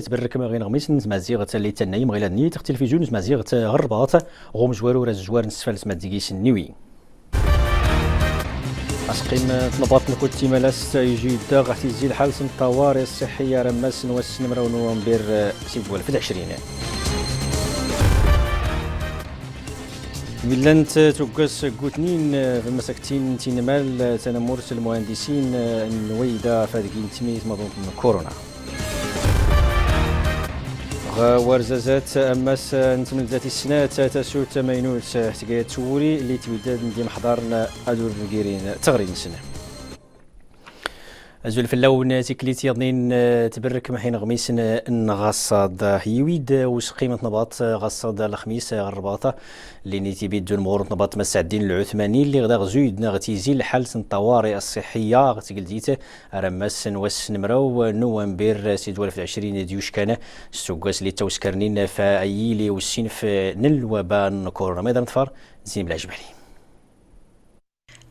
تبرك ما غير غميس مزيغة اللي تنايم غير ني التلفزيون مزيغة غرباط غوم جوارو راز جوار نسفل سما ديكيس النيوي اسقيم نباط نكوت تيمالاس يجي دا غتيزي الحال سن الطوارئ الصحية رماس نواس نمرة نوفمبر سيبوال في 20 ميلانت توكاس كوتنين في مساكتين تينمال تنمورس المهندسين نويدا فادكين تميت مضون كورونا ورزازات اماس نتمنى ذات السنات تسوت تماينوت تقايا توري اللي تبداد ندي محضرنا ادور الكيرين تغرين سنه أزول في اللون تكليت يضنين تبرك محين غميس نغصاد هيويد وسقيمة نباط غصاد الخميس الرباطة اللي نيتي بيدون مغورة نباط مسع الدين العثماني اللي غدا غزويد نغتيزي حالة الطوارئ الصحية غتقلديت رماس نواس نمرو نوفمبر سيدوال في 20 ديوش كان السوقاس اللي توسكرنين فايلي والسين في نلوبان كورونا ماذا نتفر زين بلا جبالي.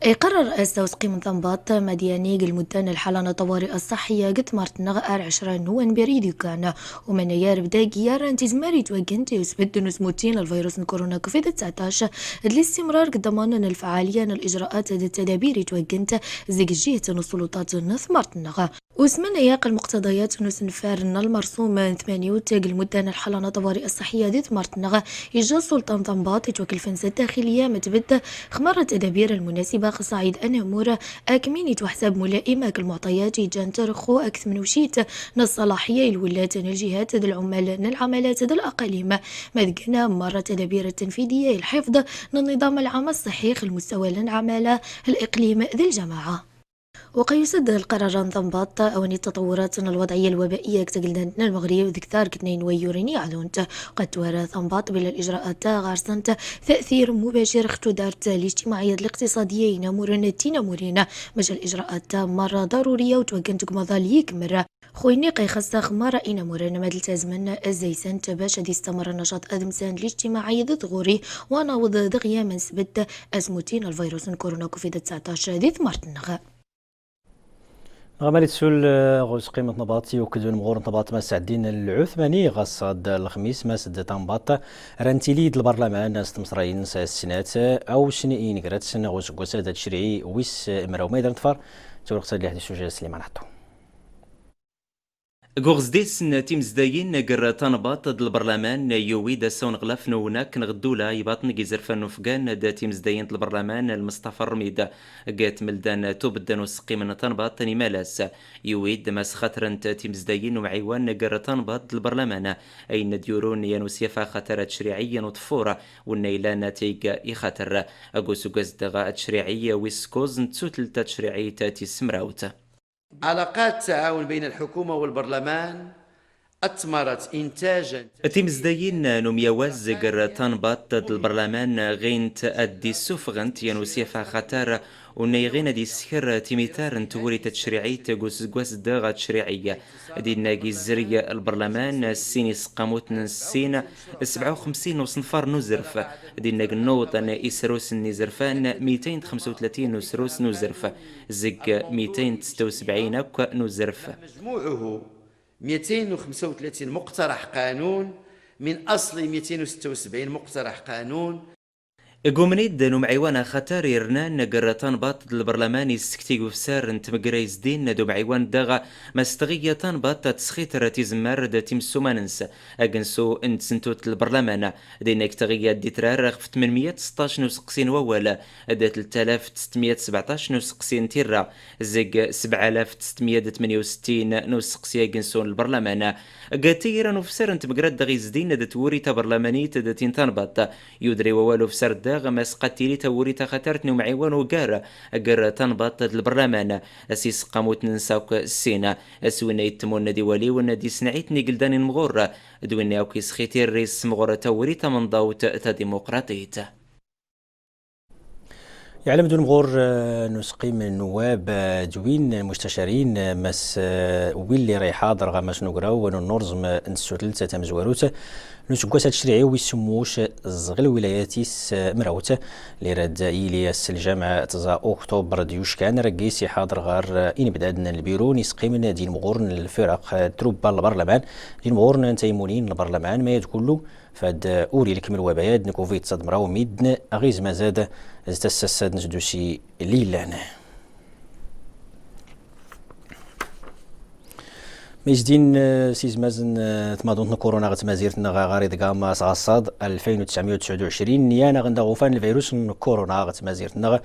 قرر رئاسة توسقيم ضنباط مدياني المدان الحالة طوارئ الصحية قد مرتنا 20 نوفمبر يدي كان ومن يارب داقيار انتزماري توقنت يثبت نسموتين الفيروس كورونا كوفيد 19 الاستمرار ضمان الفعالية الإجراءات التدابير توقنت زيجية السلطات النص مرتنا وسمنا ياق المقتضيات نسنفارنا المرسوم 8 المدان الحالة طوارئ الصحية ذات مرتنا يجا سلطان ضنباط يتوكل فنسة داخلية متبدأ خمرة تدابير المناسبة صعيد أنامور أكمينة وحساب ملائمة المعطيات جان ترخو أكثر من وشيت الصلاحية الولاة الجهات العمال العملات الأقاليم مذقنا مرة تدابير التنفيذية الحفظ النظام العام الصحي المستوى العمالة الإقليم ذي الجماعة وقيسد القرار ضنباط أواني التطورات الوضعية الوبائية كتقلدان المغرب ذكثار كتنين ويوريني علونت قد تورى ضنباط بلا الإجراءات غارسنت تأثير مباشر اختدارت الاجتماعية الاقتصادية نامورنا تينامورنا مجال الإجراءات مرة ضرورية وتوقنتك مظاليك مرة خويني قيخصا خمارة إنا مورنا مدل تازمن الزيسان باش دي استمر النشاط أدمسان الاجتماعي ضد غوري وناوض دغيا من سبت أزمتين الفيروس كورونا كوفيد 19 ذي ثمرتنغ غمالي تسول غوز قيمة نباطي وكدون مغور نباط مسع الدين العثماني غصاد الخميس مسد تنباط رانتيليد البرلمان ناس تمصرين السنات أو شنئين قرات سنة غوز قوسادة تشريعي ويس مراو ميدان تفار تورق ساد لحدي السوجة سليمان حطو غوغز ديسن تيمزداين قرر تنباط د البرلمان يوي دا سون غلاف نوناك نغدولا يباطن جيزرفان نفقان دا تيمزداين د البرلمان المصطفى الرميد قات ملدان توبدان وسقي من تنباط تاني مالاس يويد ماس خاطرنت تيمزداين ومعيوان قرر تنباط د البرلمان اين ديورون ينوسيفا خاطر تشريعيا وطفورة والنيلان تيقا يخاطر اقوسو قزدغا تشريعية ويسكوز نتسوتل تشريعي تاتي سمراوت علاقات التعاون بين الحكومة والبرلمان أثمرت إنتاجا تيمزداين نميواز قر تنباط البرلمان غينت أدي سوفغنت ينوسيفا خطر ونيغين دي سكر تيميتار نتوري تشريعي تقوس داغا تشريعية دي ناقي زري البرلمان السيني سقاموت نسين 57 وصنفار نوزرف دي ناق النوط إسروس نزرفان 235 نسروس نوزرف زق 276 أكا نوزرف مجموعه 235 مقترح قانون من أصل 276 مقترح قانون قومنيد نمعيوانا خطر يرنان قرطان باط البرلمان يسكتي وفسار نتمقريز دين ندو معيوان داغا مستغيطان باط تسخيط راتي زمار دا تيمسوماننس اقنسو انت سنتوت البرلمان دينك تغيات ديترار في 816 نسقسين ووالا دا 3617 نسقسين تيرا زق 7668 نسقسي اقنسو البرلمان قاتيرا نفسر نتمقرد داغيز دين دا توري برلمانيت دا تينتان باط يدري ووالو فسر غمس قتيلي توري تخطرت نمعيوان وقارة قرة تنبط البرلمان أسيس قاموت ننساوك السينة أسوينا يتمون ديوالي ونادي سنعيت نقلدان مغورة دوينا أوكي سخيتي الرئيس مغورة توري تمنضاوت تا ديمقراطيت يعلم دون مغور نسقي من النواب دوين المستشارين مس ويلي راي حاضر غاماس نقراو ونورزم نسوتلت تمزواروت نسقوس التشريعي ويسموش الزغل ولاياتيس مراوت اللي راد إلياس الجامعة تزا أكتوبر ديوش كان رقيس حاضر غار إن بدأنا البيرو نسقي من دين مغورن الفرق تروبا البرلمان دين مغورن تيمونين البرلمان ما يدكلو فاد أوري لكم الوبايات نكوفيد صدمراو ميدن أغيز ما زاد استسسد نسدوسي ليلان ميزدين سيز مازن تمادونتنا كورونا غتمازيرتنا غاريد كاما صغاصاد 2929 نيانا غندا غوفان الفيروس كورونا غتمازيرتنا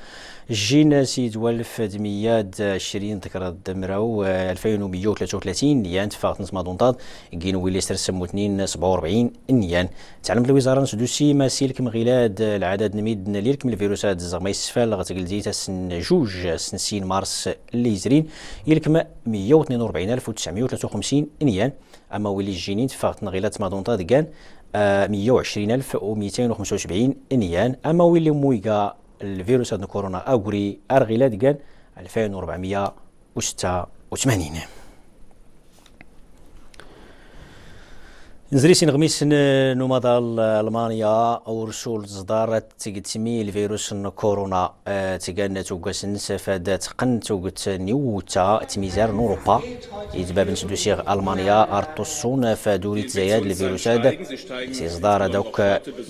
جينا سيد 1120 ذكر الدمراو 2133 نيان تفاقت نتمادونطاد كين ويلي سرسمو 247 نيان تعلم الوزاره نسدوسي ماسيلك مغيلاد العدد نميد نليلكم الفيروسات زغما يسفال غتقلديتا سن جوج سنسين مارس اللي يزرين يلكم 142953 نيان اما ويلي الجينين تفاقت نغيلات مادونطاد كان 120275 نيان اما ويلي مويكا الفيروس هذا كورونا أغري أرغيلات كان 2486 نزريسي نغميس نومادا ألمانيا أو رسول صدارة تسمي الفيروس كورونا تيغان توقس نسفادات قن توقت نيوتا تميزار نوروبا يتباب نسدوسيغ ألمانيا أرطوسون فدوري تزايد الفيروس هذا سي صدارة دوك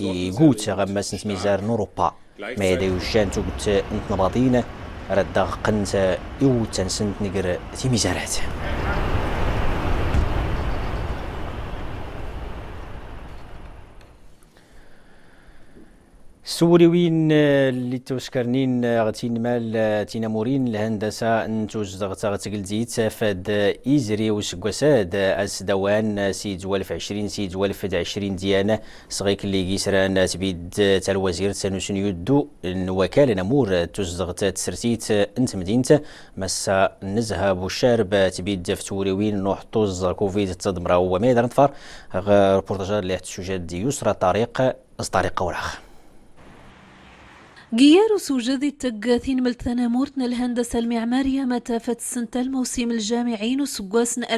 يقوت غماس نتميزار نوروبا ما يدايوشان توقت نتنباطين ردا قنت يوتا سنت نقر تميزارات السوريين اللي توسكرنين غتين مال تينامورين الهندسه نتوز غتقلديت فاد ايزري وسكوساد اسدوان سيد 2020 سيد 2020 ديانا صغيك اللي يسران تبيد تاع الوزير تانوسن يدو الوكاله نمور توزغت تسرتيت انت مدينه مسا نزهه بوشارب تبيد فتوريوين نحطوز كوفيد تضمرا وما يقدر نطفر ريبورتاج اللي السجاد دي يسرى طريق وراخ جيار سوجدي التقاثين ملتنا مورتنا الهندسة المعمارية متافت سنة الموسم الجامعين وسقواسن 2020-2021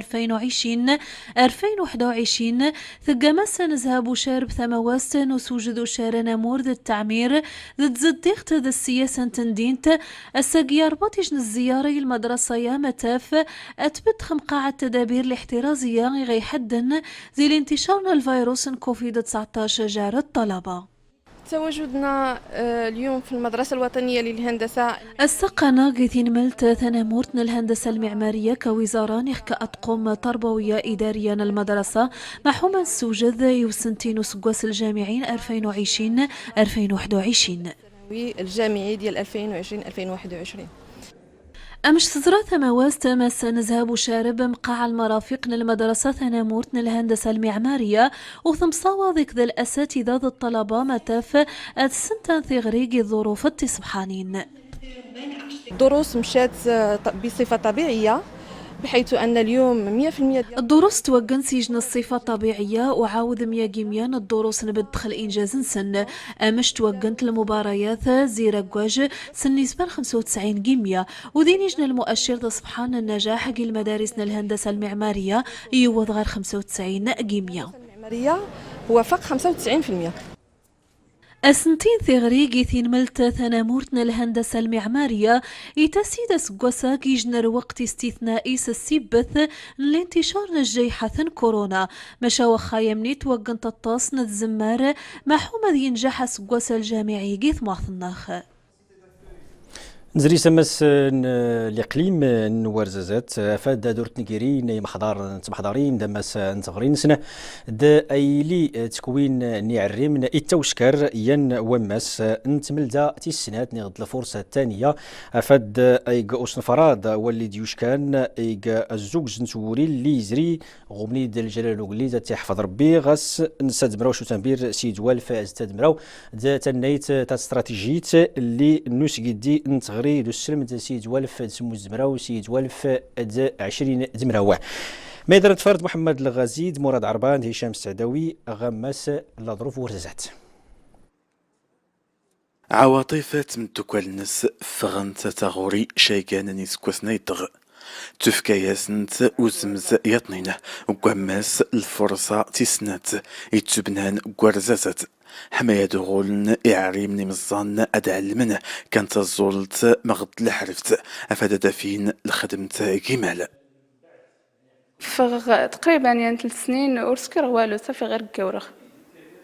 ثقامس نزهب شارب ثمواستن وسوجدو شارنا مورد التعمير ضد زديقت ذا السياسة تندينت السقيار باتيش الزيارة المدرسة يا متاف أتبت قاعة التدابير الاحترازية غي حدا زي الانتشار الفيروس كوفيد 19 جار الطلبة. تواجدنا اليوم في المدرسة الوطنية للهندسة السقنا قيثين ملت ثنامورتنا الهندسة المعمارية كوزاران كأطقم تربوية إدارية المدرسة محوما السوجد يوسنتين سقواس الجامعين 2020-2021 الجامعي ديال 2020-2021 أمش صدرات مواست مس نزهب شارب مقاع المرافق المدرسة ثنامورتنا الهندسة المعمارية وثم صواذك ذا الأساتذة ذا الطلبة متاف السنتان ثغريق الظروف التصبحانين الدروس مشات بصفة طبيعية بحيث أن اليوم 100% الدروس توقن سجن الصفة الطبيعية وعاود 100 جيميان الدروس نبدخل إنجاز سن أمش توقنت المباريات زيرا قواج سن نسبة 95 جيميا وذين يجن المؤشر سبحان النجاح حق المدارس الهندسة المعمارية يوض غير 95 جيميا المعمارية هو فوق 95%. السنتين ثغريقي ثين ملت ثنامورتنا الهندسة المعمارية يتسيد سقوساك يجنر وقت استثنائي سسيبث لانتشار الجيحة كورونا مشاوى خايمني توقن تطاس نتزمار محومة ينجح سقوسا الجامعي قيث معثناخ نزري سمس الإقليم نورزازات فاد دورت نكيرين محضارين دمس نتغرين سنة دا أيلي تكوين نيعرم التوشكر ين ومس نتملدا تيسنات نغد الفرصة الثانية فاد ايق أسنفراد واللي ديوشكان ايق الزوج نتوري اللي يزري غمني ديال الجلال وقلي تحفظ ربي غاس نستدمراو شو تنبير سيد والف استدمراو دا تنيت تا استراتيجيت اللي نسقدي نتغري دو السلم سيد والف سمو الزمراو سيد والف 20 زمراو ميدان فرد محمد الغزيد مراد عربان هشام السعداوي غماس لا ظروف ورزات عواطف تمتوكال الناس فغنت تغوري شايكان نيسكوسنا يطغ تفكاياسنت وزمز يطنينه وقماس الفرصة تسنات يتبنان قرزازات حماية دغولن إعري من مزان أدعلمن كانت الزولت مغد لحرفت أفاد دافين لخدمت كيمال تقريبا يعني 3 سنين ورسكر والو صافي غير كورخ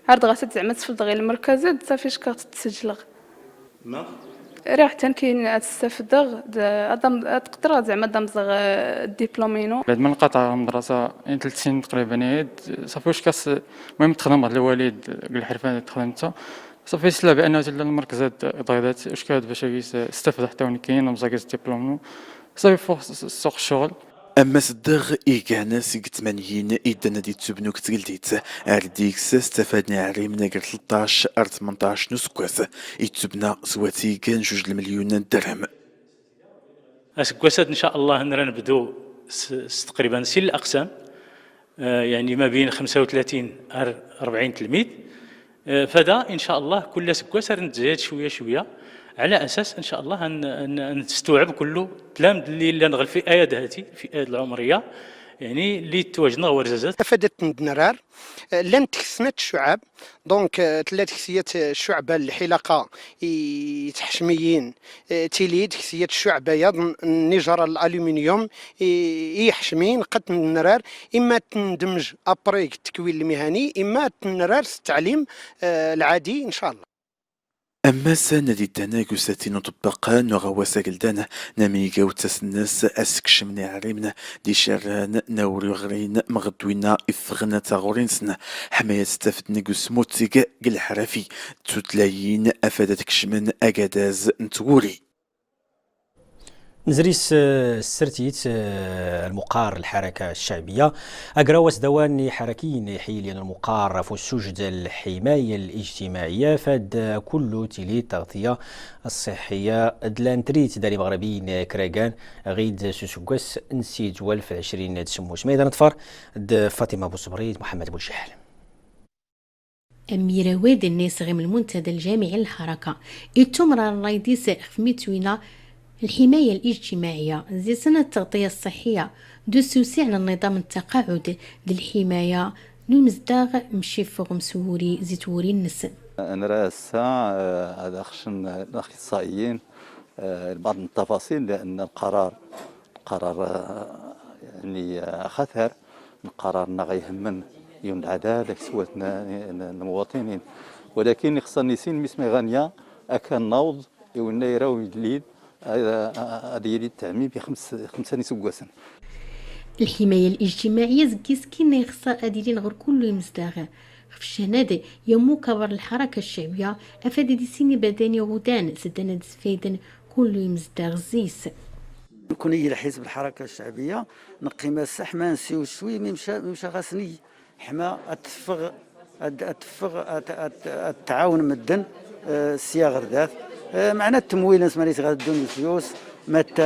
عرض غاسات زعما تفضل غير المركزات صافي شكات تسجل ما راه حتى كاين تستافد تقدر زعما دمزغ الدبلومينو بعد ما نقطع المدرسة يعني 3 سنين تقريبا عيد صافي واش كاس المهم تخدم مع الوالد قال الحرفة اللي تخدمتها صافي سلا بأنه تلا المركزات ضغيضات واش كاد باش يستافد حتى وين كاين ومزاكيز الدبلومينو صافي فوق سوق الشغل. أما صدق إيكانا سيك 80 إيدانا دي تبنو كتقلديت أرديكس استفادنا عري من 13 أر 18 نسكواس يتبنى سواتي كان 2 مليون درهم. أسكواسات إن شاء الله نرى نبدو تقريبا 6 الأقسام يعني ما بين 35 أر 40 تلميذ فدا إن شاء الله كل سكواس نتزايد شوية شوية على اساس ان شاء الله نستوعب كله كلام اللي نغل في اياد هاتي في اياد العمريه يعني اللي تواجدنا ورزازات افادت النرار لن تكسنت الشعاب دونك ثلاث كسيات الشعب الحلقه يتحشميين تيليد كسيات الشعب يض النجار الالومنيوم يحشمين قد النرار اما تندمج ابريك التكوين المهني اما النرار التعليم العادي ان شاء الله. أما سنة دي التناقسات نطبقا نغواسا قلدانا ناميقا وتسناس أسكش من عريمنا دي شران نوري غرين مغدوينا إفغنا تاغورين سنة حماية ستافت نقوس موتيق قل حرفي تتلايين أفادتك شمن أقاداز نتغوري نزريس السرتيت المقار الحركة الشعبية أقراوس دواني حركين حيليا المقار في السجد الحماية الاجتماعية فاد كل تيلي التغطية الصحية دلان تريت داري مغربيين كراغان غيد سوسوكوس نسيج والف 20 تسموس ميدان نطفر فاطمة أبو صبريد محمد أبو الشحال. أميرة واد الناس غير المنتدى الجامعي للحركة التمرة الرايديس في متوينة الحماية الاجتماعية زي سنة التغطية الصحية دوسوسي على النظام التقاعد للحماية نمزداغ مشي فوق مسوري زيتوري النسن. أنا رأسا هذا خشن الأخصائيين بعض التفاصيل لأن القرار يعني خطر القرار غيهمن يوم العدالة سواتنا المواطنين ولكن خصنا نسين مسمى غانيا أكان نوض يولنا يراو يدليد هذا ديالي التعميم بخمسة سواسن. الحماية الاجتماعية زكيس كينا يخصا أديلين غير كله يمزداغ في الشنادة يمو كبر الحركة الشعبية أفاد دي سيني بداني غودان سدنا دسفايدن كله يمزداغ زيس. كوني الحزب الحركة الشعبية نقيمة السحمة نسيو شوي ممشى غاسني حما اتفق التعاون مدن الصياغ رداث معنى التمويل نسمى غادون الفلوس متى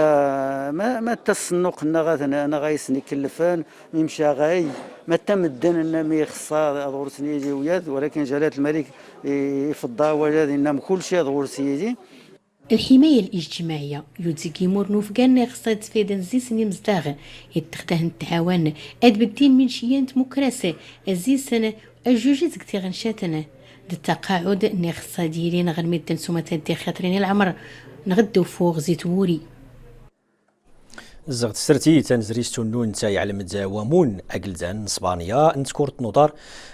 الصندوق انا غايسني كلفان يمشى غاي متى مدن ان ما يخصها ظهور سنيدي وياد ولكن جلاله الملك يفضى وجد انهم كل شيء ظهور سيدي. الحماية الاجتماعية يوتيكي مورنو فقان خصها تفيدن زي سنين مزداغ يتخدهن التعاون ادبكتين من شيان ديمقراسي زي سنة الجوجي زكتي غنشاتنا التقاعد نخصها ديالين غنمدن سومة دي خاطرين العمر نغدو فوق زيتوري الزغت سرتي تنزريستو النون تاع يعلم دوامون اقلدان اسبانيا نتكورت نضار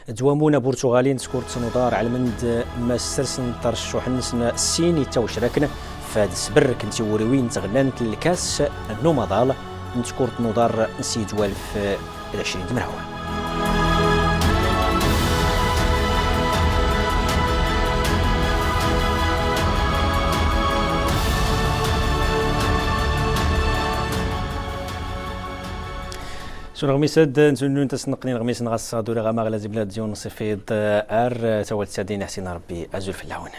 دوامون برتغالي نتكورت نضار على مند ما سرسن ترشح نسن السيني توشركنا فهاد السبر كنتي وريوين تغنان الكاس النومضال نتكورت نضار نسيت والف 20 مرهوه. شنو غميساد نزنون تسنقني غميس نغص دوري غما غلا زبلات ديون صفيد ار توالت سادين حسين ربي ازول في العون.